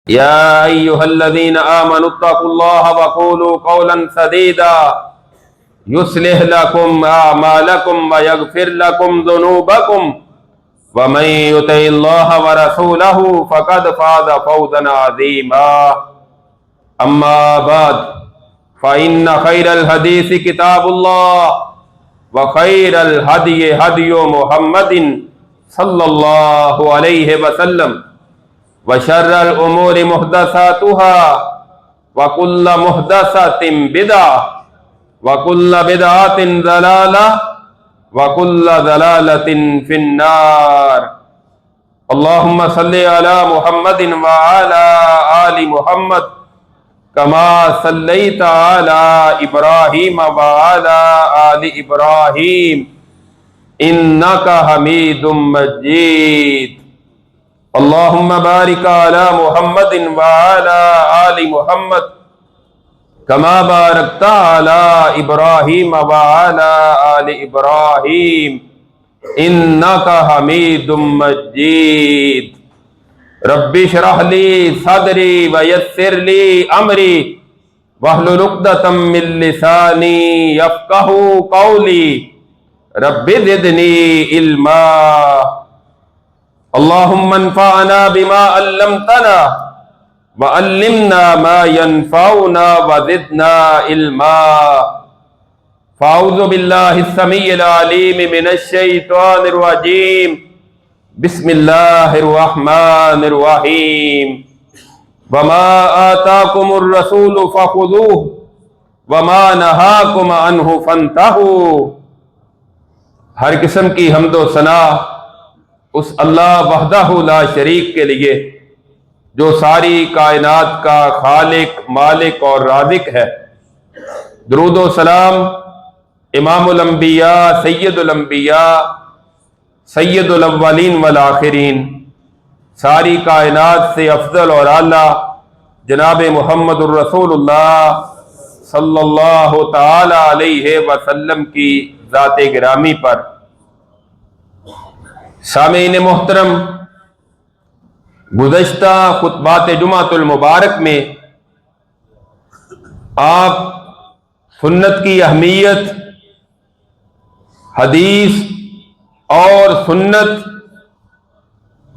يا أيها الذين آمنوا اتقوا الله وقولوا قولا سديدا يصلح لكم أعمالكم ويغفر لكم ذنوبكم ومن يطع الله ورسوله فقد فاز فوزا عظيما أما بعد فإن خير الحديث كتاب الله وخير الهدي هدي محمد صلى الله عليه وسلم وشر الأمور محدثاتها وكل محدثة بدعة وكل بدعة ضلالة وكل ضلالة في النار اللهم صل على محمد وعلى آل محمد كما صليت على إبراهيم وعلى آل إبراهيم إنك حميد مجيد اللهم بارك على محمد وعلى آل محمد كما باركت على إبراهيم وعلى آل إبراهيم إنك حميد مجيد رب اشرح لي صدري ويسر لي أمري واحلل عقدة من لساني يفقهوا قولي رب زدني علما اللهم انفعنا بما علمتنا وعلمنا ما ينفعنا وزدنا علما فاعوذ بالله السميع العليم من الشيطان الرجيم بسم الله الرحمن الرحيم وما آتاكم الرسول فخذوه وما نهاكم عنه فانتهوا ہر قسم کی حمد و ثنا اس اللہ وحدہ لا شریک کے لیے جو ساری کائنات کا خالق مالک اور رازق ہے۔ درود و سلام امام الانبیاء سید الانبیاء سید الاولین والآخرین ساری کائنات سے افضل اور اعلیٰ جناب محمد الرسول اللہ صلی اللہ تعالی علیہ وسلم کی ذات گرامی پر۔ سامعین محترم، گزشتہ خطبات جمعۃ المبارک میں آپ سنت کی اہمیت، حدیث اور سنت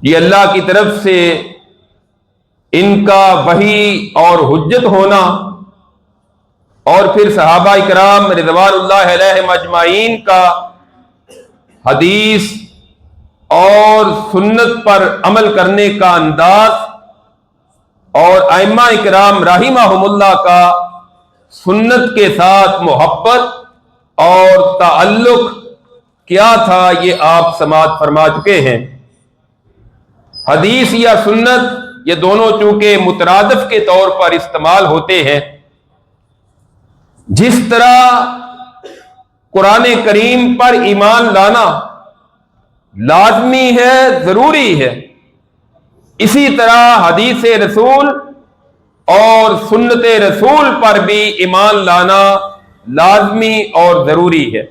یہ اللہ کی طرف سے ان کا وحی اور حجت ہونا، اور پھر صحابہ کرام رضوان اللہ علیہم اجمعین کا حدیث اور سنت پر عمل کرنے کا انداز، اور ائمہ کرام رحمہم اللہ کا سنت کے ساتھ محبت اور تعلق کیا تھا، یہ آپ سماعت فرما چکے ہیں۔ حدیث یا سنت یہ دونوں چونکہ مترادف کے طور پر استعمال ہوتے ہیں، جس طرح قرآن کریم پر ایمان لانا لازمی ہے، ضروری ہے، اسی طرح حدیث رسول اور سنت رسول پر بھی ایمان لانا لازمی اور ضروری ہے۔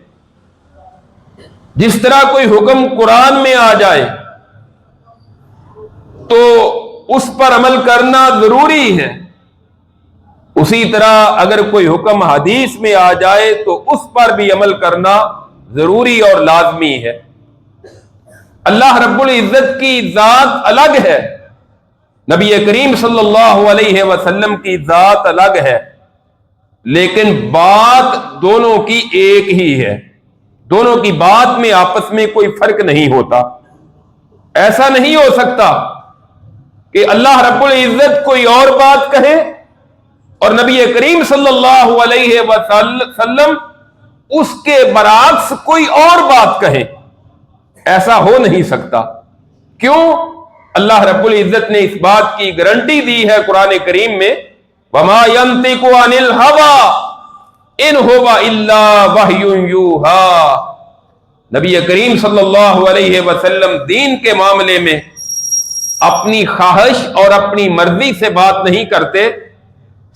جس طرح کوئی حکم قرآن میں آ جائے تو اس پر عمل کرنا ضروری ہے، اسی طرح اگر کوئی حکم حدیث میں آ جائے تو اس پر بھی عمل کرنا ضروری اور لازمی ہے۔ اللہ رب العزت کی ذات الگ ہے، نبی کریم صلی اللہ علیہ وسلم کی ذات الگ ہے، لیکن بات دونوں کی ایک ہی ہے، دونوں کی بات میں آپس میں کوئی فرق نہیں ہوتا۔ ایسا نہیں ہو سکتا کہ اللہ رب العزت کوئی اور بات کہے اور نبی کریم صلی اللہ علیہ وسلم اس کے برعکس کوئی اور بات کہے، ایسا ہو نہیں سکتا۔ کیوں؟ اللہ رب العزت نے اس بات کی گارنٹی دی ہے قرآن کریم میں، وَمَا يَنطِقُ عَنِ الْهَوَىٰ إِنْ هُوَ إِلَّا وَحْيٌ يُوحَىٰ۔ نبی کریم صلی اللہ علیہ وسلم دین کے معاملے میں اپنی خواہش اور اپنی مرضی سے بات نہیں کرتے،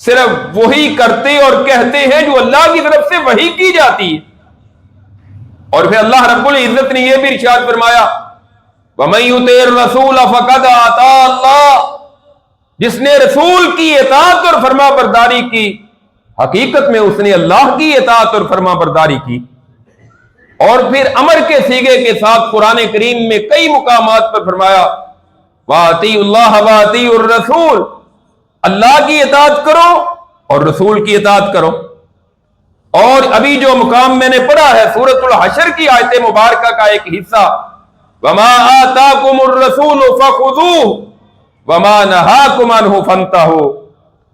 صرف وہی کرتے اور کہتے ہیں جو اللہ کی طرف سے وحی کی جاتی ہے۔ اور پھر اللہ رب العزت نے یہ بھی ارشاد فرمایا وَمَن يُطِعِ الرَّسُولَ فَقَدْ أَطَاعَ اللَّهَ، جس نے رسول کی اطاعت اور فرما برداری کی، حقیقت میں اس نے اللہ کی اطاعت اور فرما برداری کی۔ اور پھر امر کے صیغے کے ساتھ قرآن کریم میں کئی مقامات پر فرمایا وَأَطِیعُوا اللَّهَ وَأَطِیعُوا الرَّسُولَ، اللہ کی اطاعت کرو اور رسول کی اطاعت کرو۔ اور ابھی جو مقام میں نے پڑھا ہے سورۃ الحشر کی آیت مبارکہ کا ایک حصہ، وَمَا آتَاكُمُ الرَّسُولُ فَخُذُوهُ وَمَا نَهَاكُمْ عَنْهُ فَانْتَهُوا،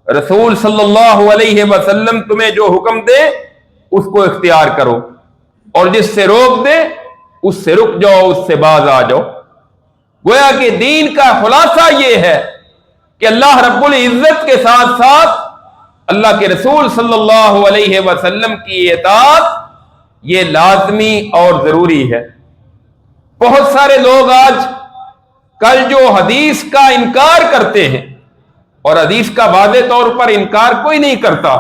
رسول صلی اللہ علیہ وسلم تمہیں جو حکم دے اس کو اختیار کرو، اور جس سے روک دے اس سے رک جاؤ، اس سے باز آ جاؤ۔ گویا کہ دین کا خلاصہ یہ ہے کہ اللہ رب العزت کے ساتھ ساتھ اللہ کے رسول صلی اللہ علیہ وسلم کی اطاعت یہ لازمی اور ضروری ہے۔ بہت سارے لوگ آج کل جو حدیث کا انکار کرتے ہیں، اور حدیث کا واضح طور پر انکار کوئی نہیں کرتا،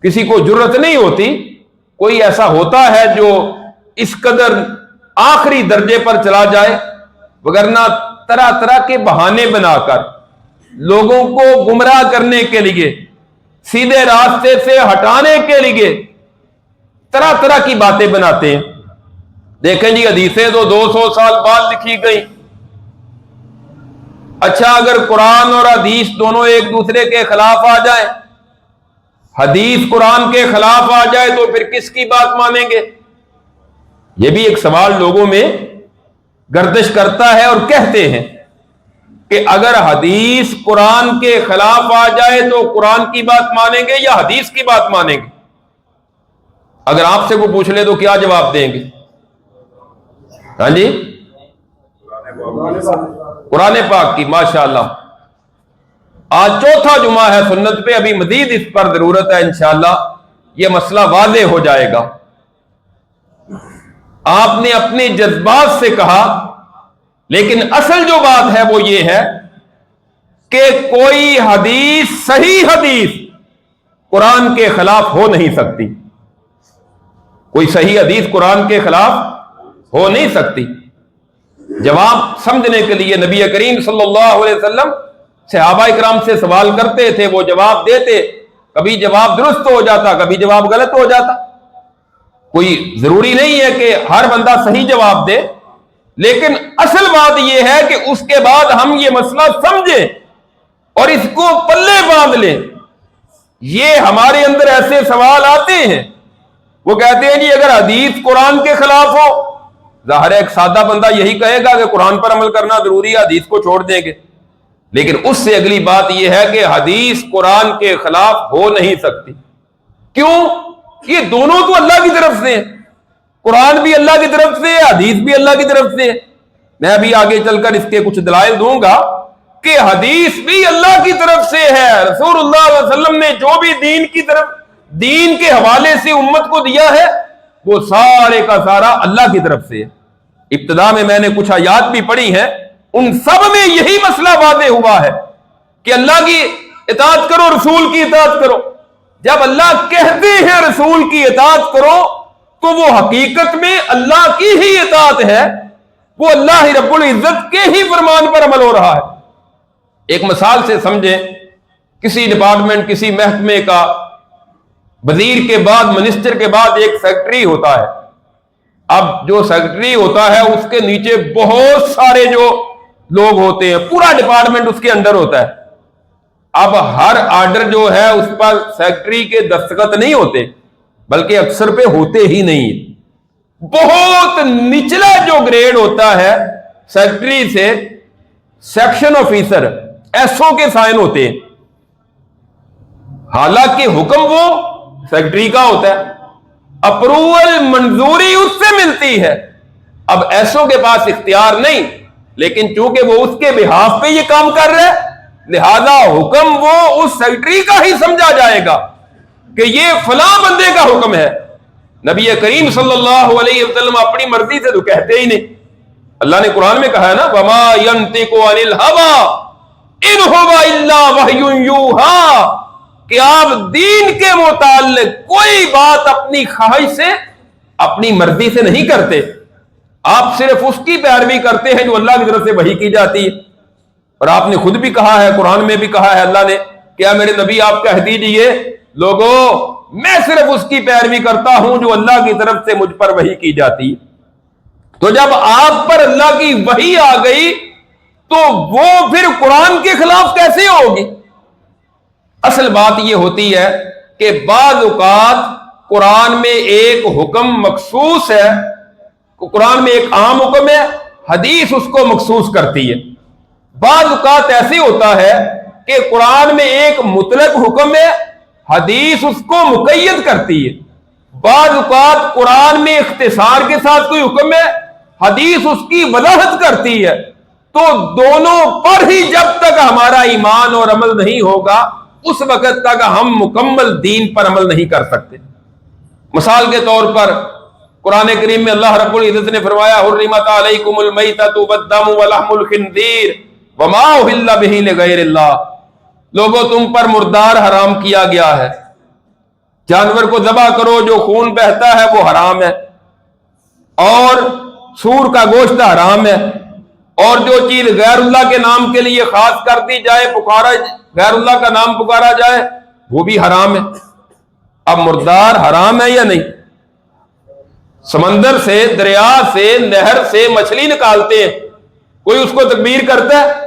کسی کو جرت نہیں ہوتی، کوئی ایسا ہوتا ہے جو اس قدر آخری درجے پر چلا جائے، وگرنہ طرح طرح کے بہانے بنا کر لوگوں کو گمراہ کرنے کے لیے، سیدھے راستے سے ہٹانے کے لیے طرح طرح کی باتیں بناتے ہیں۔ دیکھیں جی، حدیثیں تو 200 سال بعد لکھی گئی۔ اچھا، اگر قرآن اور حدیث دونوں ایک دوسرے کے خلاف آ جائیں، حدیث قرآن کے خلاف آ جائے تو پھر کس کی بات مانیں گے؟ یہ بھی ایک سوال لوگوں میں گردش کرتا ہے، اور کہتے ہیں کہ اگر حدیث قرآن کے خلاف آ جائے تو قرآن کی بات مانیں گے یا حدیث کی بات مانیں گے؟ اگر آپ سے کوئی پوچھ لے تو کیا جواب دیں گے؟ ہاں جی، قرآن پاک کی۔ ماشاءاللہ، آج چوتھا جمعہ ہے سنت پہ، ابھی مزید اس پر ضرورت ہے، انشاءاللہ یہ مسئلہ واضح ہو جائے گا۔ آپ نے اپنے جذبات سے کہا، لیکن اصل جو بات ہے وہ یہ ہے کہ کوئی حدیث، صحیح حدیث قرآن کے خلاف ہو نہیں سکتی، کوئی صحیح حدیث قرآن کے خلاف ہو نہیں سکتی۔ جواب سمجھنے کے لیے نبی کریم صلی اللہ علیہ وسلم صحابہ اکرام سے سوال کرتے تھے، وہ جواب دیتے، کبھی جواب درست ہو جاتا، کبھی جواب غلط ہو جاتا۔ کوئی ضروری نہیں ہے کہ ہر بندہ صحیح جواب دے، لیکن اصل بات یہ ہے کہ اس کے بعد ہم یہ مسئلہ سمجھیں اور اس کو پلے باندھ لیں۔ یہ ہمارے اندر ایسے سوال آتے ہیں، وہ کہتے ہیں جی اگر حدیث قرآن کے خلاف ہو، ظاہر ہے ایک سادہ بندہ یہی کہے گا کہ قرآن پر عمل کرنا ضروری ہے، حدیث کو چھوڑ دیں گے۔ لیکن اس سے اگلی بات یہ ہے کہ حدیث قرآن کے خلاف ہو نہیں سکتی۔ کیوں؟ یہ دونوں تو اللہ کی طرف سے ہیں، قرآن بھی اللہ کی طرف سے ہے، حدیث بھی اللہ کی طرف سے ہے۔ میں ابھی آگے چل کر اس کے کچھ دلائل دوں گا کہ حدیث بھی اللہ کی طرف سے ہے۔ رسول اللہ علیہ وسلم نے جو بھی دین کے حوالے سے امت کو دیا ہے وہ سارے کا سارا اللہ کی طرف سے ہے۔ ابتدا میں نے کچھ آیات بھی پڑھی ہیں، ان سب میں یہی مسئلہ واضح ہوا ہے کہ اللہ کی اطاعت کرو، رسول کی اطاعت کرو۔ جب اللہ کہتے ہیں رسول کی اطاعت کرو تو وہ حقیقت میں اللہ کی ہی اطاعت ہے، وہ اللہ رب العزت کے ہی فرمان پر عمل ہو رہا ہے۔ ایک مثال سے سمجھیں، کسی ڈپارٹمنٹ، کسی محکمے کا وزیر کے بعد، منسٹر کے بعد ایک سیکرٹری ہوتا ہے۔ اب جو سیکرٹری ہوتا ہے اس کے نیچے بہت سارے جو لوگ ہوتے ہیں، پورا ڈپارٹمنٹ اس کے انڈر ہوتا ہے۔ اب ہر آرڈر جو ہے اس پر سیکرٹری کے دستخط نہیں ہوتے، بلکہ اکثر پہ ہوتے ہی نہیں۔ بہت نچلا جو گریڈ ہوتا ہے سیکرٹری سے، سیکشن آفیسر، ایس او کے سائن ہوتے ہیں، حالانکہ حکم وہ سیکرٹری کا ہوتا ہے، اپروول، منظوری اس سے ملتی ہے۔ اب ایس او کے پاس اختیار نہیں، لیکن چونکہ وہ اس کے بہاف پہ یہ کام کر رہے ہیں، لہذا حکم وہ اس سیکرٹری کا ہی سمجھا جائے گا کہ یہ فلاں بندے کا حکم ہے۔ نبی کریم صلی اللہ علیہ وسلم اپنی مرضی سے تو کہتے ہی نہیں۔ اللہ نے قرآن میں کہا ہے نا، وَمَا يَنْطِقُ عَنِ الْهَوَىٰ إِنْ هُوَ إِلَّا وَحْيٌ يُوحَىٰ، کہ آپ دین کے متعلق کوئی بات اپنی خواہش سے، اپنی مرضی سے نہیں کرتے، آپ صرف اس کی پیروی کرتے ہیں جو اللہ کی طرف سے وحی کی جاتی ہے۔ اور آپ نے خود بھی کہا ہے، قرآن میں بھی کہا ہے اللہ نے، کیا میرے نبی آپ کہہ دیجئے لوگوں میں صرف اس کی پیروی کرتا ہوں جو اللہ کی طرف سے مجھ پر وحی کی جاتی ہے۔ تو جب آپ پر اللہ کی وحی آ گئی تو وہ پھر قرآن کے خلاف کیسے ہوگی؟ اصل بات یہ ہوتی ہے کہ بعض اوقات قرآن میں ایک حکم مخصوص ہے، قرآن میں ایک عام حکم ہے، حدیث اس کو مخصوص کرتی ہے۔ بعض اوقات ایسے ہوتا ہے کہ قرآن میں ایک مطلق حکم ہے، حدیث اس کو مقید کرتی ہے۔ بعض اوقات قرآن میں اختصار کے ساتھ کوئی حکم ہے، حدیث اس کی وضاحت کرتی ہے۔ تو دونوں پر ہی جب تک ہمارا ایمان اور عمل نہیں ہوگا اس وقت تک ہم مکمل دین پر عمل نہیں کر سکتے۔ مثال کے طور پر قرآن کریم میں اللہ رب العزت نے فرمایا حرمت علیکم المیتۃ والدم ولحم الخنزیر وما اہل بہ لغیر اللہ، لوگوں تم پر مردار حرام کیا گیا ہے، جانور کو ذبح کرو جو خون بہتا ہے وہ حرام ہے، اور سور کا گوشت حرام ہے، اور جو چیز غیر اللہ کے نام کے لیے خاص کر دی جائے، غیر اللہ کا نام پکارا جائے وہ بھی حرام ہے۔ اب مردار حرام ہے یا نہیں؟ سمندر سے، دریا سے، نہر سے مچھلی نکالتے ہیں، کوئی اس کو تکبیر کرتا ہے؟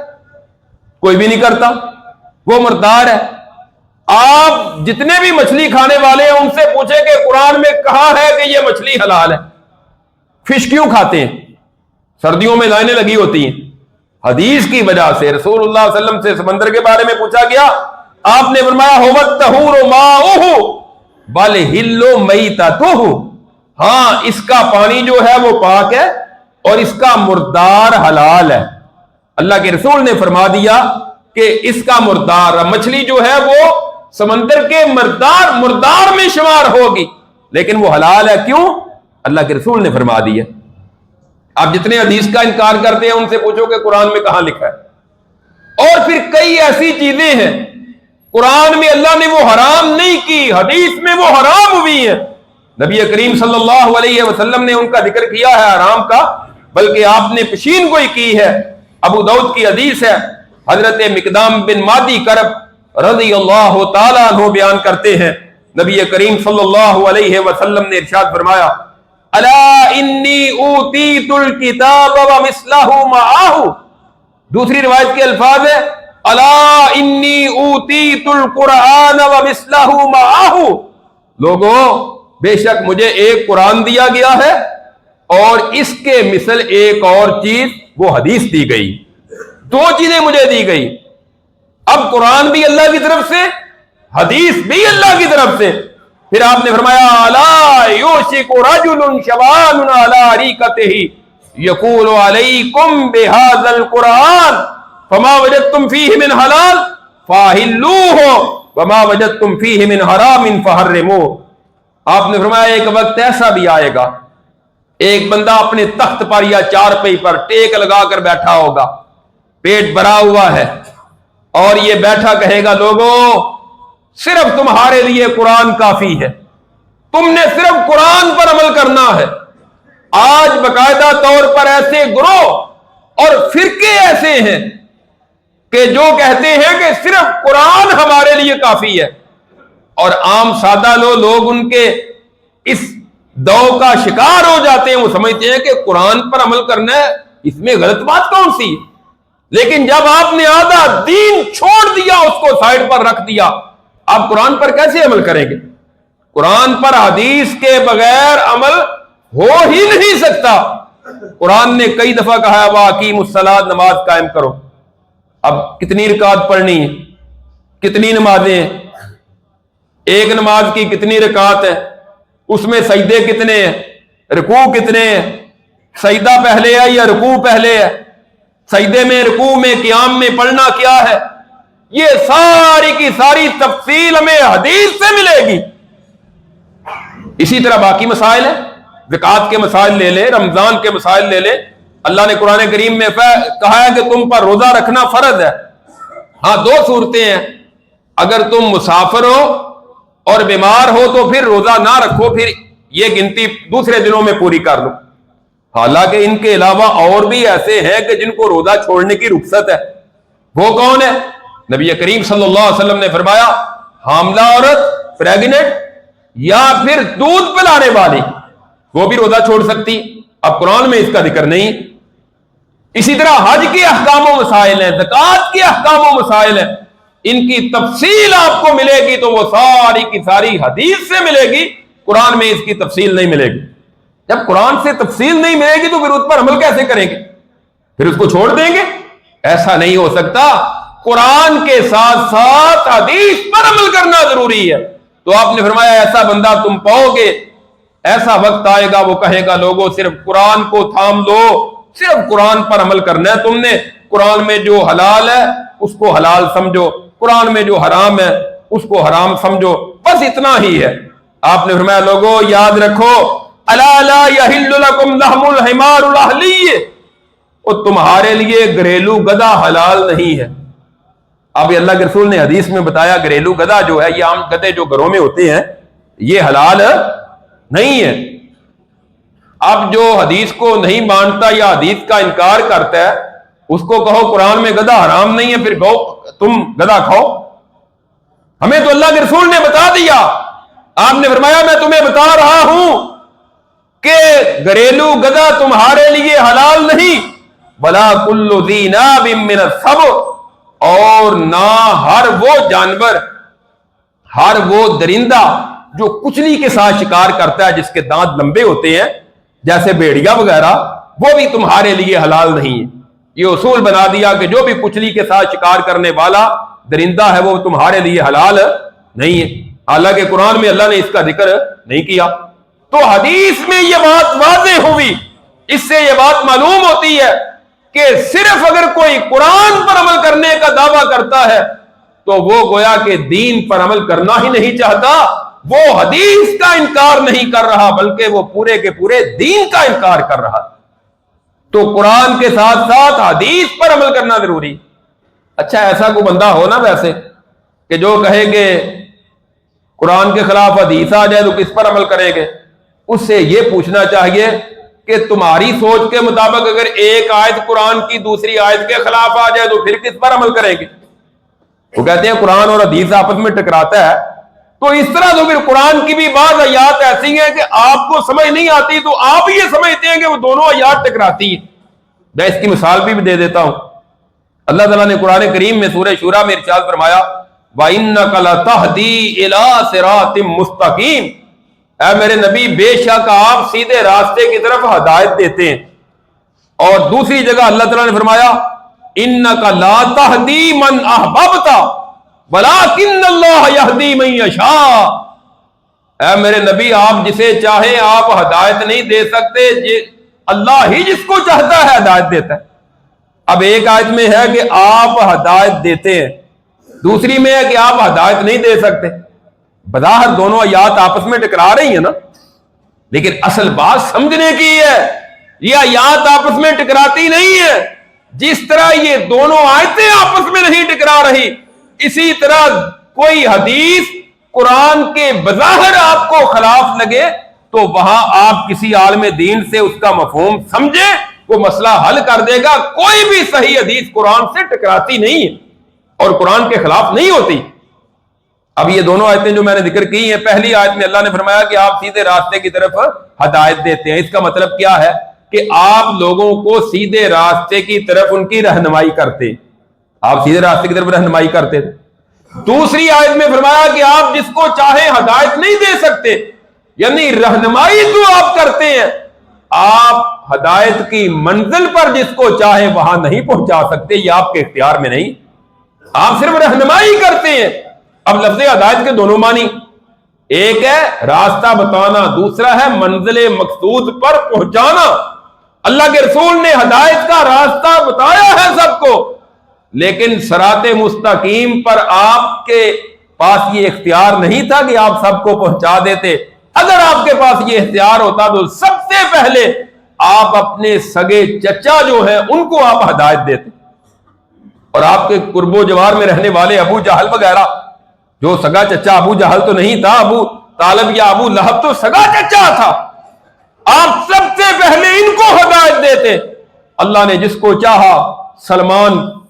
کوئی بھی نہیں کرتا، وہ مردار ہے۔ آپ جتنے بھی مچھلی کھانے والے ہیں ان سے پوچھیں کہ قرآن میں کہا ہے کہ یہ مچھلی حلال ہے، فش کیوں کھاتے ہیں؟ سردیوں میں لائنیں لگی ہوتی ہیں، حدیث کی وجہ سے رسول اللہ صلی اللہ علیہ وسلم سے سمندر کے بارے میں پوچھا گیا، آپ نے فرمایا هو الطہور ماؤہ بل حل میتتہ، ہاں اس کا پانی جو ہے وہ پاک ہے اور اس کا مردار حلال ہے۔ اللہ کے رسول نے فرما دیا کہ اس کا مردار مچھلی جو ہے وہ سمندر کے مردار میں شمار ہوگی، لیکن وہ حلال ہے۔ کیوں؟ اللہ کے رسول نے فرما دیا۔ آپ جتنے حدیث کا انکار کرتے ہیں ان سے پوچھو کہ قرآن میں کہاں لکھا ہے۔ اور پھر کئی ایسی چیزیں ہیں قرآن میں اللہ نے وہ حرام نہیں کی، حدیث میں وہ حرام ہوئی ہیں، نبی کریم صلی اللہ علیہ وسلم نے ان کا ذکر کیا ہے حرام کا، بلکہ آپ نے پیشین گوئی کی ہے۔ ابو داؤد کی حدیث ہے، حضرت مقدام بن مادی کرب رضی اللہ تعالیٰ عنہ بیان کرتے ہیں، نبی کریم صلی اللہ علیہ وسلم نے ارشاد فرمایا الا انی اوتیت الکتاب ومثلہ معہ، دوسری روایت کے الفاظ ہے الا انی اوتیت القرآن ومثلہ معہ، لوگوں بے شک مجھے ایک قرآن دیا گیا ہے اور اس کے مثل ایک اور چیز وہ حدیث دی گئی، دو چیزیں مجھے دی گئی۔ اب قرآن بھی اللہ کی طرف سے، حدیث بھی اللہ کی طرف سے۔ پھر آپ نے فرمایا الا یوشک رجل شبان علی اریکتہ یقول علیکم بہذا القرآن فما وجدتم فیہ من حلال فاحلوہ وما وجدتم فیہ من حرام فحرموہ۔ آپ نے فرمایا ایک وقت ایسا بھی آئے گا، ایک بندہ اپنے تخت پر یا چارپائی پر ٹیک لگا کر بیٹھا ہوگا، پیٹ بھرا ہوا ہے، اور یہ بیٹھا کہے گا لوگوں صرف تمہارے لیے قرآن کافی ہے، تم نے صرف قرآن پر عمل کرنا ہے۔ آج باقاعدہ طور پر ایسے گروہ اور فرقے ایسے ہیں کہ جو کہتے ہیں کہ صرف قرآن ہمارے لیے کافی ہے، اور عام سادہ لوگ ان کے اس دو کا شکار ہو جاتے ہیں، وہ سمجھتے ہیں کہ قرآن پر عمل کرنا ہے، اس میں غلط بات کون سی؟ لیکن جب آپ نے آدھا دین چھوڑ دیا، اس کو سائڈ پر رکھ دیا، آپ قرآن پر کیسے عمل کریں گے؟ قرآن پر حدیث کے بغیر عمل ہو ہی نہیں سکتا۔ قرآن نے کئی دفعہ کہا ہے وَأَقِیمُوا الصَّلَاةَ، نماز قائم کرو۔ اب کتنی رکعت پڑھنی ہے؟ کتنی نمازیں ہیں؟ ایک نماز کی کتنی رکعت ہے؟ اس میں سجدے کتنے ہیں؟ رکوع کتنے ہیں؟ سجدہ پہلے ہے یا رکوع پہلے ہے؟ سجدے میں، رکوع میں، قیام میں پڑھنا کیا ہے؟ یہ ساری کی ساری تفصیل ہمیں حدیث سے ملے گی۔ اسی طرح باقی مسائل ہیں، زکوٰۃ کے مسائل لے لیں، رمضان کے مسائل لے لیں۔ اللہ نے قرآن کریم میں کہا ہے کہ تم پر روزہ رکھنا فرض ہے۔ ہاں دو صورتیں ہیں، اگر تم مسافر ہو اور بیمار ہو تو پھر روزہ نہ رکھو، پھر یہ گنتی دوسرے دنوں میں پوری کر لو۔ حالانکہ ان کے علاوہ اور بھی ایسے ہیں کہ جن کو روزہ چھوڑنے کی رخصت ہے، وہ کون ہے؟ نبی کریم صلی اللہ علیہ وسلم نے فرمایا حاملہ عورت، پریگننٹ یا پھر دودھ پلانے والی، وہ بھی روزہ چھوڑ سکتی۔ اب قرآن میں اس کا ذکر نہیں۔ اسی طرح حج کے احکام و مسائل ہیں، زکوٰۃ کے احکام و مسائل ہیں، ان کی تفصیل آپ کو ملے گی تو وہ ساری کی ساری حدیث سے ملے گی، قرآن میں اس کی تفصیل نہیں ملے گی۔ جب قرآن سے تفصیل نہیں ملے گی تو پھر اس پر عمل کیسے کریں گے؟ پھر اس کو چھوڑ دیں گے؟ ایسا نہیں ہو سکتا۔ قرآن کے ساتھ ساتھ حدیث پر عمل کرنا ضروری ہے۔ تو آپ نے فرمایا ایسا بندہ تم پاؤ گے، ایسا وقت آئے گا وہ کہے گا لوگوں صرف قرآن کو تھام لو، صرف قرآن پر عمل کرنا ہے، تم نے قرآن میں جو حلال ہے اس کو حلال سمجھو، قرآن میں جو حرام ہے اس کو حرام سمجھو، بس اتنا ہی ہے۔ آپ نے فرمایا لوگوں یاد رکھو الا لا یحل لکم لحم الحمار الاہلی، اور تمہارے لیے گھریلو گدھا حلال نہیں ہے۔ اب اللہ کے رسول نے حدیث میں بتایا گھریلو گدھا جو ہے، یہ عام گدھے جو گھروں میں ہوتے ہیں، یہ حلال نہیں ہے۔ اب جو حدیث کو نہیں مانتا یا حدیث کا انکار کرتا ہے اس کو کہو قرآن میں گدھا حرام نہیں ہے، پھر کہو تم گدھا کھاؤ۔ ہمیں تو اللہ کے رسول نے بتا دیا، آپ نے فرمایا میں تمہیں بتا رہا ہوں کہ گھریلو گدھا تمہارے لیے حلال نہیں، ولا کل ذی ناب من السبع، اور نہ ہر وہ جانور، ہر وہ درندہ جو کچلی کے ساتھ شکار کرتا ہے جس کے دانت لمبے ہوتے ہیں جیسے بھیڑیا وغیرہ، وہ بھی تمہارے لیے حلال نہیں ہے۔ یہ اصول بنا دیا کہ جو بھی کچلی کے ساتھ شکار کرنے والا درندہ ہے وہ تمہارے لیے حلال نہیں ہے، حالانکہ قرآن میں اللہ نے اس کا ذکر نہیں کیا۔ تو حدیث میں یہ بات واضح ہوئی، اس سے یہ بات معلوم ہوتی ہے کہ صرف اگر کوئی قرآن پر عمل کرنے کا دعویٰ کرتا ہے تو وہ گویا کہ دین پر عمل کرنا ہی نہیں چاہتا، وہ حدیث کا انکار نہیں کر رہا بلکہ وہ پورے کے پورے دین کا انکار کر رہا۔ تو قرآن کے ساتھ ساتھ حدیث پر عمل کرنا ضروری۔ اچھا ایسا کوئی بندہ ہو نا ویسے کہ جو کہے کہ قرآن کے خلاف حدیث آ جائے تو کس پر عمل کریں گے؟ اس سے یہ پوچھنا چاہیے کہ تمہاری سوچ کے مطابق اگر ایک آیت قرآن کی دوسری آیت کے خلاف آ جائے تو پھر کس پر عمل کریں گے؟ وہ کہتے ہیں قرآن اور حدیث آپس میں ٹکراتا ہے، تو اس طرح تو پھر قرآن کی بھی بعض آیات ایسی ہیں کہ آپ کو سمجھ نہیں آتی تو آپ یہ سمجھتے ہیں کہ وہ دونوں آیات ٹکراتی ہیں۔ میں اس کی مثال بھی دے دیتا ہوں۔ اللہ تعالیٰ نے قرآن کریم میں سورہ شورى میں ارشاد فرمایا وَإِنَّكَ لَتَهْدِي إِلَىٰ صِرَاطٍ مُسْتَقِيمٍ، اے میرے نبی بے شک آپ سیدھے راستے کی طرف ہدایت دیتے ہیں۔ اور دوسری جگہ اللہ تعالیٰ نے فرمایا إِنَّكَ لَا تَهْدِي مَنْ أَحْبَبْتَ وَلَٰكِنَّ اللَّهَ يَهْدِي مَن يَشَاءُ، اے میرے نبی آپ جسے چاہیں آپ ہدایت نہیں دے سکتے، اللہ ہی جس کو چاہتا ہے ہدایت دیتا ہے۔ اب ایک آیت میں ہے کہ آپ ہدایت دیتے ہیں، دوسری میں ہے کہ آپ ہدایت نہیں دے سکتے۔ بظاہر دونوں آیات آپس میں ٹکرا رہی ہیں نا، لیکن اصل بات سمجھنے کی ہے، یہ آیات آپس میں ٹکراتی نہیں ہے۔ جس طرح یہ دونوں آیتیں آپس میں نہیں ٹکرا رہی، اسی طرح کوئی حدیث قرآن کے بظاہر آپ کو خلاف لگے تو وہاں آپ کسی عالم دین سے اس کا مفہوم سمجھے، وہ مسئلہ حل کر دے گا۔ کوئی بھی صحیح حدیث قرآن سے ٹکراتی نہیں ہے اور قرآن کے خلاف نہیں ہوتی۔ اب یہ دونوں آیتیں جو میں نے ذکر کی ہیں، پہلی آیت میں اللہ نے فرمایا کہ آپ سیدھے راستے کی طرف ہدایت دیتے ہیں، اس کا مطلب کیا ہے کہ آپ لوگوں کو سیدھے راستے کی طرف ان کی رہنمائی کرتے، آپ سیدھے راستے کی طرف رہنمائی کرتے۔ دوسری آیت میں فرمایا کہ آپ جس کو چاہیں ہدایت نہیں دے سکتے، یعنی رہنمائی تو آپ کرتے ہیں، آپ ہدایت کی منزل پر جس کو چاہیں وہاں نہیں پہنچا سکتے، یہ آپ کے اختیار میں نہیں، آپ صرف رہنمائی کرتے ہیں۔ اب لفظ ہدایت کے دونوں معنی، ایک ہے راستہ بتانا، دوسرا ہے منزل مقصود پر پہنچانا۔ اللہ کے رسول نے ہدایت کا راستہ بتایا ہے سب کو، لیکن صراط مستقیم پر آپ کے پاس یہ اختیار نہیں تھا کہ آپ سب کو پہنچا دیتے۔ اگر آپ کے پاس یہ اختیار ہوتا تو سب سے پہلے آپ اپنے سگے چچا جو ہیں ان کو آپ ہدایت دیتے، اور آپ کے قرب و جوار میں رہنے والے ابو جہل وغیرہ، جو سگا چچا ابو جہل تو نہیں تھا، ابو طالب یا ابو لہب تو سگا چچا تھا، آپ سب سے پہلے ان کو ہدایت دیتے۔ اللہ نے جس کو چاہا سلمان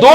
2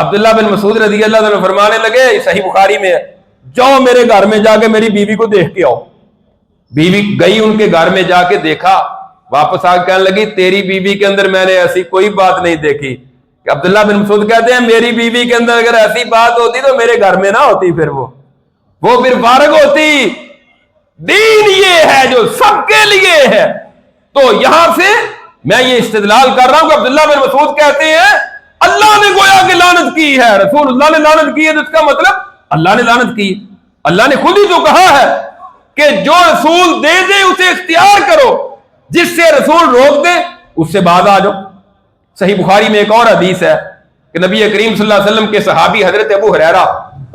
عبداللہ بن مسعود رضی اللہ عنہ فرمانے لگے، صحیح بخاری میں ہے، جاؤ میرے گھر میں جا کے میری بیوی کو دیکھ کے آؤ۔ بیوی گئی ان کے گھر میں، جا کے دیکھا، واپس آ کے کہنے لگی پھر بیوی کے اندر میں نے ایسی کوئی بات نہیں دیکھی۔ کہ عبداللہ بن مسعود کہتے ہیں میری بیوی کے اندر اگر ایسی بات ہوتی تو میرے گھر میں نہ ہوتی، پھر وہ پھر فارغ ہوتی۔ دین یہ ہے جو سب کے لیے ہے۔ تو یہاں سے میں یہ استدلال کر رہا ہوں کہ عبداللہ بن مسعود کہتے ہیں اللہ نے گویا کہ لعنت کی ہے، رسول اللہ نے لعنت کی ہے، تو اس کا مطلب اللہ نے لعنت کی۔ اللہ نے خود ہی تو کہا ہے کہ جو رسول دے دے اسے اختیار کرو، جس سے رسول روک دے اس سے باز آ جاؤ۔ صحیح بخاری میں ایک اور حدیث ہے کہ نبی کریم صلی اللہ علیہ وسلم کے صحابی حضرت ابو ہریرہ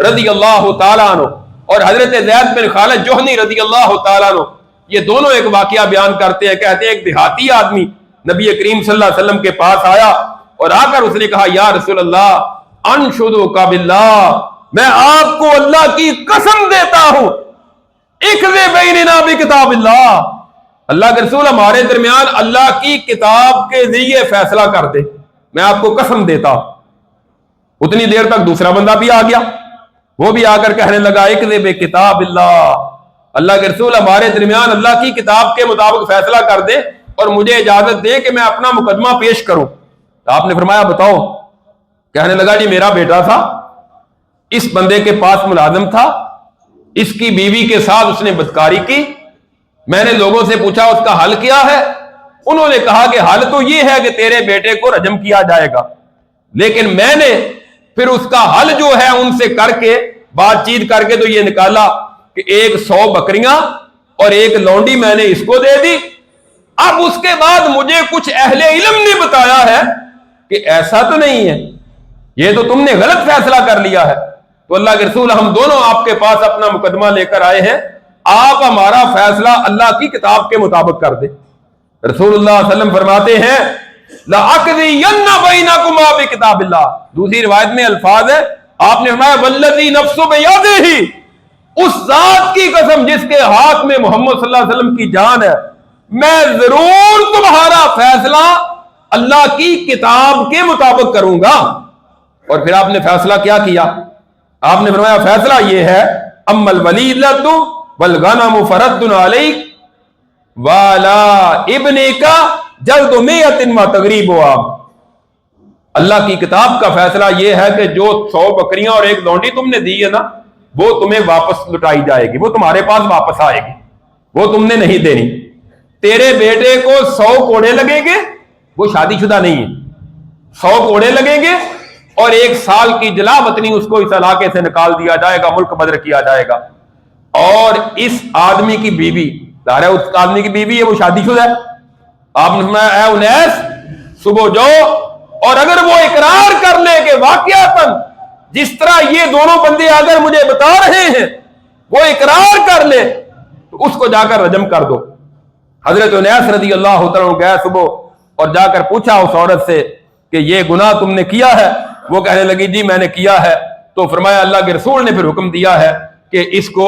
رضی اللہ تعالیٰ عنہ اور حضرت زید بن خالد جوہنی رضی اللہ تعالیٰ عنہ، یہ دونوں ایک واقعہ بیان کرتے ہیں۔ کہتے ہیں ایک دیہاتی آدمی نبی کریم صلی اللہ علیہ وسلم کے پاس آیا اور آ کر اس نے کہا یا رسول اللہ انشدک باللہ، میں آپ کو اللہ کی قسم دیتا ہوں، اقضِ بیننا بکتاب اللہ، اللہ کے رسول ہمارے درمیان اللہ کی کتاب کے ذریعے فیصلہ کر دے، میں آپ کو قسم دیتا ہوں۔ اتنی دیر تک دوسرا بندہ بھی آ گیا، وہ بھی آ کر کہنے لگا اقضِ بکتاب اللہ، اللہ کے رسول ہمارے درمیان اللہ کی کتاب کے مطابق فیصلہ کر دے اور مجھے اجازت دے کہ میں اپنا مقدمہ پیش کروں۔ آپ نے فرمایا بتاؤ۔ کہنے لگا جی میرا بیٹا تھا، اس بندے کے پاس ملازم تھا، اس کی بیوی کے ساتھ اس نے بدکاری کی، میں نے لوگوں سے پوچھا اس کا حل کیا ہے، انہوں نے کہا کہ حل تو یہ ہے کہ تیرے بیٹے کو رجم کیا جائے گا، لیکن میں نے پھر اس کا حل جو ہے ان سے کر کے بات چیت کر کے تو یہ نکالا کہ 100 بکریاں اور ایک لونڈی میں نے اس کو دے دی۔ اب اس کے بعد مجھے کچھ اہل علم نے بتایا ہے کہ ایسا تو نہیں ہے، یہ تو تم نے غلط فیصلہ کر لیا ہے، تو اللہ کے رسول ہم دونوں آپ کے پاس اپنا مقدمہ لے کر آئے ہیں، آپ ہمارا فیصلہ اللہ کی کتاب کے مطابق کر دیں۔ رسول اللہ صلی اللہ علیہ وسلم فرماتے ہیں لَأَقْضِيَنَّ بَيْنَكُمَا بِكِتَابِ اللَّهِ، دوسری روایت میں الفاظ ہے آپ نے فرمایا وَالَّذِي نَفْسُ بِيَدِهِ، اس ذات کی قسم جس کے ہاتھ میں محمد صلی اللہ علیہ وسلم کی جان ہے، میں ضرور تمہارا فیصلہ اللہ کی کتاب کے مطابق کروں گا۔ اور پھر آپ نے فیصلہ کیا کیا؟ آپ نے فرمایا فیصلہ یہ ہے اما الولیدۃ والغنم فرد علیک والا ابنک جلد مئۃ ما تغریب ہوا۔ اللہ کی کتاب کا فیصلہ یہ ہے کہ جو 100 بکریاں اور ایک لونڈی تم نے دی ہے نا، وہ تمہیں واپس لٹائی جائے گی، وہ تمہارے پاس واپس آئے گی، وہ تم نے نہیں دینی۔ تیرے بیٹے کو 100 کوڑے لگیں گے، وہ شادی شدہ نہیں ہے، 100 کوڑے لگیں گے اور 1 سال کی جلا وطنی اس کو اس علاقے سے نکال دیا جائے گا، ملک بدر کیا جائے گا۔ اور اس آدمی کی بیوی، ظاہر ہے اس آدمی کی بیوی ہے، وہ شادی شدہ ہے۔ آپ نے فرمایا اے انیس صبح جاؤ، اور اگر وہ اقرار کر لے کہ واقعتاً جس طرح یہ دونوں بندے اگر مجھے بتا رہے ہیں وہ اقرار کر لے تو اس کو جا کر رجم کر دو۔ حضرت انیس رضی اللہ تعالیٰ عنہ گئے صبح اور جا کر پوچھا اس عورت سے کہ یہ گناہ تم نے کیا ہے؟ وہ کہنے لگی جی میں نے کیا ہے۔ تو فرمایا اللہ کے رسول نے پھر حکم دیا ہے کہ اس کو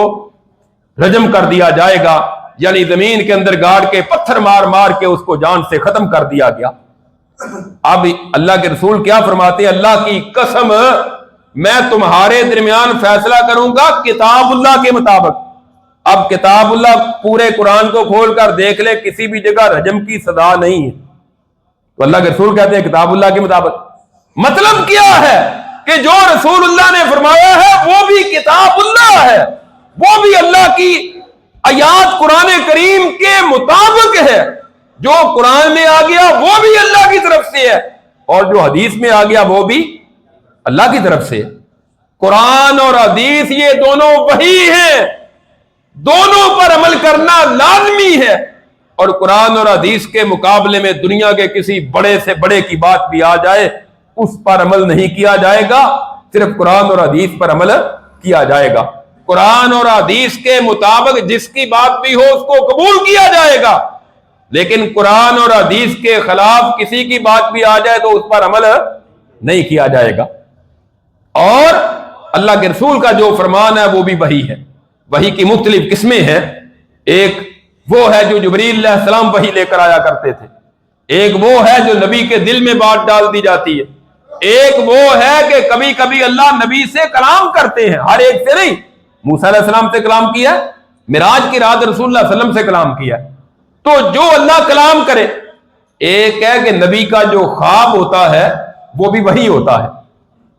رجم کر دیا جائے گا، یعنی زمین کے اندر گاڑ کے پتھر مار مار کے اس کو جان سے ختم کر دیا گیا۔ اب اللہ کے رسول کیا فرماتے ہیں؟ اللہ کی قسم میں تمہارے درمیان فیصلہ کروں گا کتاب اللہ کے مطابق۔ اب کتاب اللہ پورے قرآن کو کھول کر دیکھ لے، کسی بھی جگہ رجم کی سزا نہیں ہے، تو اللہ کے رسول کہتے ہیں کتاب اللہ کے مطابق۔ مطلب کیا ہے کہ جو رسول اللہ نے فرمایا ہے وہ بھی کتاب اللہ ہے، وہ بھی اللہ کی آیات قرآن کریم کے مطابق ہے۔ جو قرآن میں آ گیا وہ بھی اللہ کی طرف سے ہے، اور جو حدیث میں آ گیا وہ بھی اللہ کی طرف سے۔ قرآن اور حدیث یہ دونوں وحی ہیں، دونوں پر عمل کرنا لازمی ہے، اور قرآن اور حدیث کے مقابلے میں دنیا کے کسی بڑے سے بڑے کی بات بھی آ جائے اس پر عمل نہیں کیا جائے گا، صرف قرآن اور حدیث پر عمل کیا جائے گا۔ قرآن اور حدیث کے مطابق جس کی بات بھی ہو اس کو قبول کیا جائے گا، لیکن قرآن اور حدیث کے خلاف کسی کی بات بھی آ جائے تو اس پر عمل نہیں کیا جائے گا۔ اور اللہ کے رسول کا جو فرمان ہے وہ بھی وحی ہے۔ وحی کی مختلف قسمیں ہیں، ایک وہ ہے جو جبریل علیہ السلام وحی لے کر آیا کرتے تھے، ایک وہ ہے جو نبی کے دل میں بات ڈال دی جاتی ہے، ایک وہ ہے کہ کبھی کبھی اللہ نبی سے کلام کرتے ہیں، ہر ایک سے نہیں۔ موسیٰ علیہ السلام سے کلام کیا، معراج کی رات رسول اللہ صلی اللہ علیہ وسلم سے کلام کیا۔ تو جو اللہ کلام کرے، ایک ہے کہ نبی کا جو خواب ہوتا ہے وہ بھی وہی ہوتا ہے۔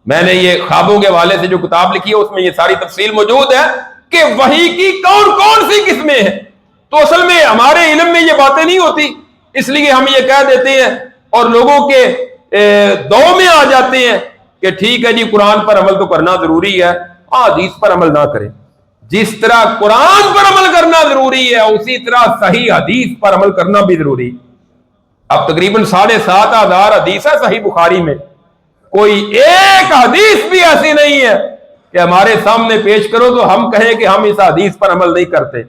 میں نے یہ خوابوں کے حوالے سے جو کتاب لکھی ہے اس میں یہ ساری تفصیل موجود ہے کہ وحی کی کون کون سی قسمیں ہیں۔ تو اصل میں ہمارے علم میں یہ باتیں نہیں ہوتی، اس لیے ہم یہ کہہ دیتے ہیں اور لوگوں کے دو میں آ جاتے ہیں کہ ٹھیک ہے جی قرآن پر عمل تو کرنا ضروری ہے، حدیث پر عمل نہ کریں۔ جس طرح قرآن پر عمل کرنا ضروری ہے اسی طرح صحیح حدیث پر عمل کرنا بھی ضروری۔ اب تقریباً 7,500 حدیث ہے صحیح بخاری میں، کوئی ایک حدیث بھی ایسی نہیں ہے کہ ہمارے سامنے پیش کرو تو ہم کہیں کہ ہم اس حدیث پر عمل نہیں کرتے۔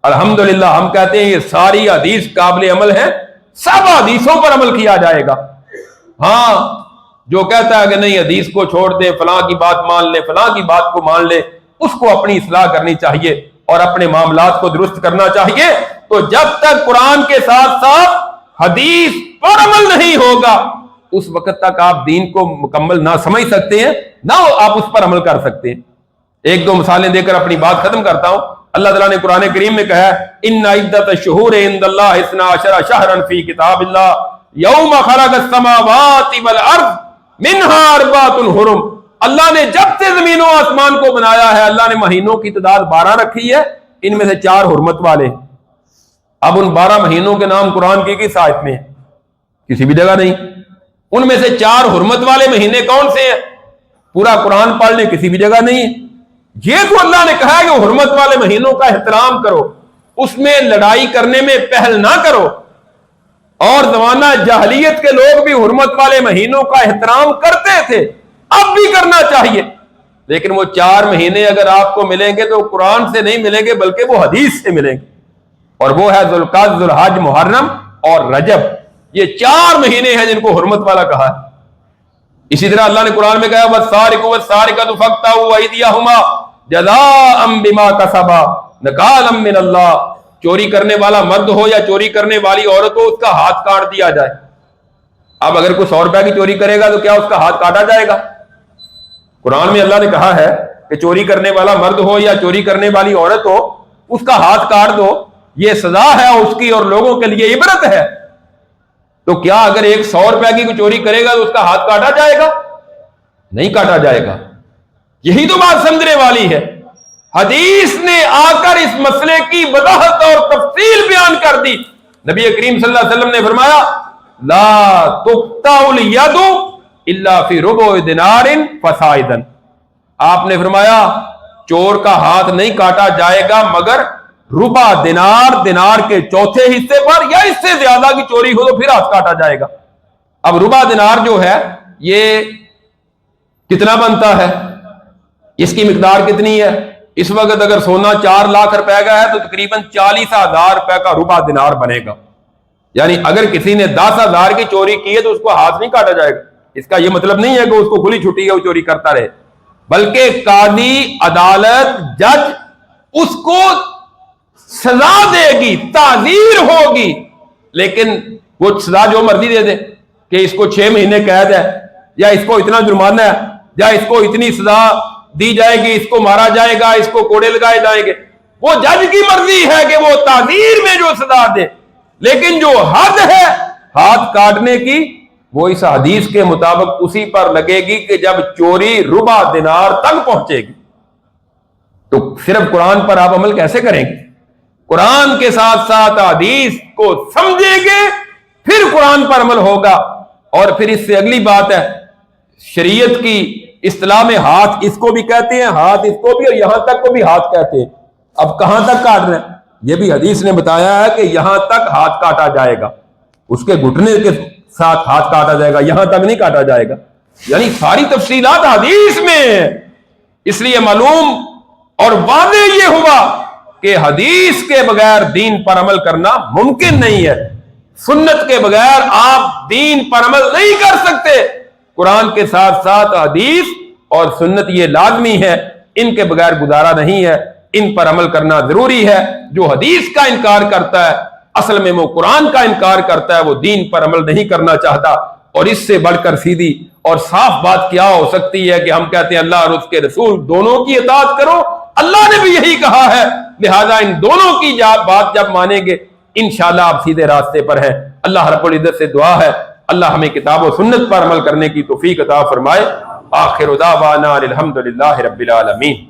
الحمدللہ ہم کہتے ہیں یہ ساری حدیث قابل عمل ہے، سب حدیثوں پر عمل کیا جائے گا۔ ہاں جو کہتا ہے کہ نہیں حدیث کو چھوڑ دیں، فلاں کی بات مان لیں، فلاں کی بات کو مان لیں، اس کو اپنی اصلاح کرنی چاہیے اور اپنے معاملات کو درست کرنا چاہیے۔ تو جب تک قرآن کے ساتھ ساتھ حدیث پر عمل نہیں ہوگا اس وقت تک آپ دین کو مکمل نہ سمجھ سکتے ہیں، نہ آپ اس پر عمل کر سکتے ہیں۔ ایک دو مثالیں دے کر اپنی بات ختم کرتا ہوں۔ اللہ تعالیٰ نے قرآن کریم میں کہا ہے ان عدت الشہور عند اللہ 12 شہرا فی کتاب اللہ یوم خلق السماوات والارض منہا اربعۃ حرم۔ اللہ نے جب سے زمین و آسمان کو بنایا ہے اللہ نے مہینوں کی تعداد 12 رکھی ہے، ان میں سے 4 حرمت والے۔ اب ان 12 مہینوں کے نام قرآن کی کس آیت میں ہے؟ کسی بھی جگہ نہیں۔ ان میں سے 4 حرمت والے مہینے کون سے ہیں؟ پورا قرآن پڑھ لیں کسی بھی جگہ نہیں ہے۔ یہ تو اللہ نے کہا ہے کہ حرمت والے مہینوں کا احترام کرو، اس میں لڑائی کرنے میں پہل نہ کرو۔ اور زمانہ جاہلیت کے لوگ بھی حرمت والے مہینوں کا احترام کرتے تھے، اب بھی کرنا چاہیے۔ لیکن وہ 4 مہینے اگر آپ کو ملیں گے تو قرآن سے نہیں ملیں گے بلکہ وہ حدیث سے ملیں گے، اور وہ ہے ذوالقعدہ، ذوالحج، محرم اور رجب۔ یہ 4 مہینے ہیں جن کو حرمت والا کہا ہے۔ اسی طرح اللہ نے قرآن میں کہا والسارق والسارقۃ فاقطعوا ایدیہما جزاء بما کسبا نکالا من اللہ۔ چوری کرنے والا مرد ہو یا چوری کرنے والی عورت ہو، اس کا ہاتھ کاٹ دیا جائے۔ اب اگر کوئی 100 روپے کی چوری کرے گا تو کیا اس کا ہاتھ کاٹا جائے گا؟ قرآن میں اللہ نے کہا ہے کہ چوری کرنے والا مرد ہو یا چوری کرنے والی عورت ہو، اس کا ہاتھ کاٹ دو، یہ سزا ہے اس کی اور لوگوں کے لیے عبرت ہے۔ تو کیا اگر ایک 100 روپے کی کوئی چوری کرے گا تو اس کا ہاتھ کاٹا جائے گا؟ نہیں کاٹا جائے گا۔ یہی تو بات سمجھنے والی ہے۔ حدیث نے آ کر اس مسئلے کی وضاحت اور تفصیل بیان کر دی۔ نبی کریم صلی اللہ علیہ وسلم نے فرمایا لا تقطع الید الا فی ربع دینار فصاعدا۔ آپ نے فرمایا چور کا ہاتھ نہیں کاٹا جائے گا مگر ربع دینار، دینار کے چوتھے حصے پر، یا اس سے زیادہ کی چوری ہو تو پھر ہاتھ کاٹا جائے گا۔ اب ربع دینار جو ہے یہ کتنا بنتا ہے، اس کی مقدار کتنی ہے؟ اس وقت اگر سونا 4 لاکھ روپے کا ہے تو تقریباً 40,000 روپے کا ربع دینار بنے گا۔ یعنی اگر کسی نے 10,000 کی چوری کی ہے تو اس کو ہاتھ نہیں کاٹا جائے گا۔ اس کا یہ مطلب نہیں ہے کہ اس کو کھلی چھٹی ہے وہ چوری کرتا رہے، بلکہ قاضی، عدالت، جج اس کو سزا دے گی، تعزیر ہوگی، لیکن وہ سزا جو مرضی دے دے کہ اس کو 6 مہینے قید ہے، یا اس کو اتنا جرمانہ ہے، یا اس کو اتنی سزا دی جائے گی، اس کو مارا جائے گا، اس کو کوڑے لگائے جائیں گے۔ وہ جج کی مرضی ہے کہ وہ تعزیر میں جو سزا دے، لیکن جو حد ہے ہاتھ کاٹنے کی وہ اس حدیث کے مطابق اسی پر لگے گی کہ جب چوری ربع دینار تک پہنچے گی۔ تو صرف قرآن پر آپ عمل کیسے کریں گے؟ قرآن کے ساتھ ساتھ حدیث کو سمجھیں گے پھر قرآن پر عمل ہوگا۔ اور پھر اس سے اگلی بات ہے شریعت کی اصطلاح میں ہاتھ اس کو بھی کہتے ہیں، ہاتھ اس کو بھی، اور یہاں تک کو بھی ہاتھ کہتے ہیں۔ اب کہاں تک کاٹنا ہے یہ بھی حدیث نے بتایا ہے کہ یہاں تک ہاتھ کاٹا جائے گا، اس کے گھٹنے کے ساتھ ہاتھ کاٹا جائے گا، یہاں تک نہیں کاٹا جائے گا۔ یعنی ساری تفصیلات حدیث میں ہیں۔ اس لیے معلوم اور واضح یہ ہوا کہ حدیث کے بغیر دین پر عمل کرنا ممکن نہیں ہے۔ سنت کے بغیر آپ دین پر عمل نہیں کر سکتے۔ قرآن کے ساتھ ساتھ حدیث اور سنت یہ لازمی ہے، ان کے بغیر گزارا نہیں ہے، ان پر عمل کرنا ضروری ہے۔ جو حدیث کا انکار کرتا ہے اصل میں وہ قرآن کا انکار کرتا ہے، وہ دین پر عمل نہیں کرنا چاہتا۔ اور اس سے بڑھ کر سیدھی اور صاف بات کیا ہو سکتی ہے کہ ہم کہتے ہیں اللہ اور اس کے رسول دونوں کی اطاعت کرو؟ اللہ نے بھی یہی کہا ہے، لہذا ان دونوں کی بات جب مانیں گے انشاءاللہ آپ سیدھے راستے پر ہیں۔ اللہ رب العزت سے دعا ہے اللہ ہمیں کتاب و سنت پر عمل کرنے کی توفیق عطا فرمائے۔ آخر دعوانا الحمدللہ رب العالمین۔